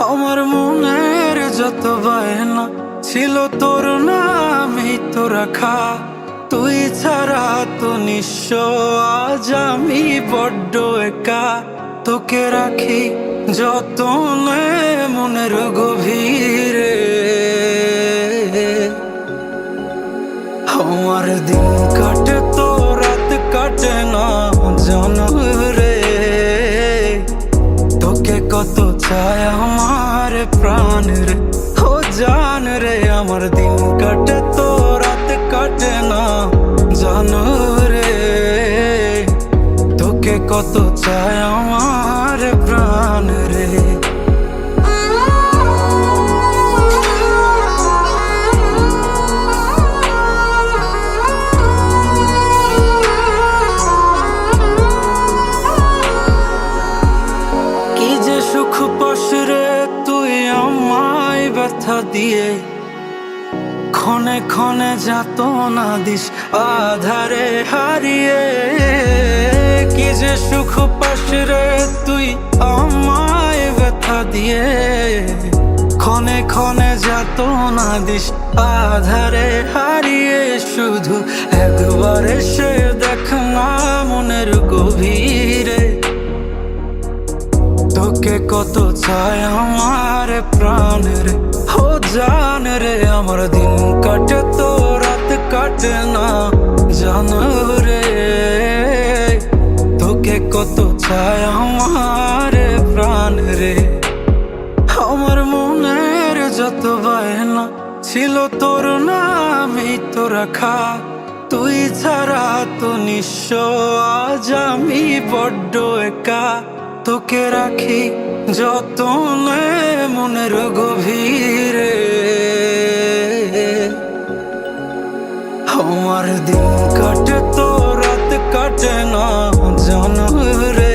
আমার মনের যত বায়না ছিল তোর নামই তো রাখা। তুই ছাড়া তো নিঃস্ব আজ আমি বড্ড একা। তোকে রাখি যতনে মনের গভীরে। আমার দিন কাটে তো রাত কাটে না জানো রে। তোকে কত চায় আমার প্রাণ রে, ও জান রে। আমার দিন কাটে তো রাত কাটে না জানো রে। তোকে কত চায় আমার প্রাণ রে। কি যে সুখ পাস রে তুই আমায় ব্যথা দিয়ে, ক্ষণে ক্ষণে যাতনা দিস আধারে হারিয়ে। কি যে সুখ পাস রে তুই আমায় ব্যথা দিয়ে, ক্ষণে ক্ষণে যাতনা দিস আধারে হারিয়ে। শুধু একবার এসে দেখ না মনের গভীরে। তোকে কত চায় আমার প্রাণ রে, ও জান রে। আমার দিন কাটে তো রাত কাটে না জানো রে। তোকে কত চায় আমার প্রাণ রে। আমার মনের যত বায়না ছিল তোর নামই তো রাখা। তুই ছাড়া তো নিঃস্ব আজ আমি বড্ড একা। তোকে রাখি যতনে মনের গভীরে। আমার দিন কাটে তো রাত কাটে না জানো রে।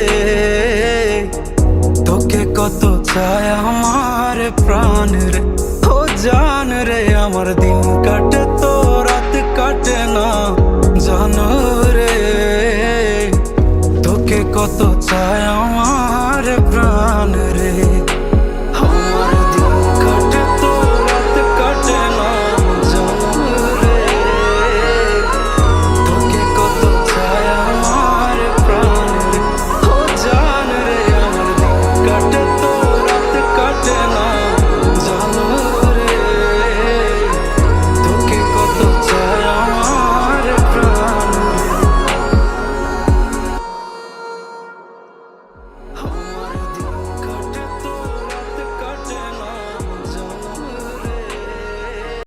তোকে কত চায় আমার প্রাণ রে, ও জান রে। আমার দিন কাটে তো রাত কাটে না জানো রে। তোকে কত চায় আমার প্রাণ রে। আমার দিন কাটে তো রাত কাটে না জানো রে। তোকে কত চায় আমার প্রাণ রে, ও জান রে। আমার দিন কাটে তো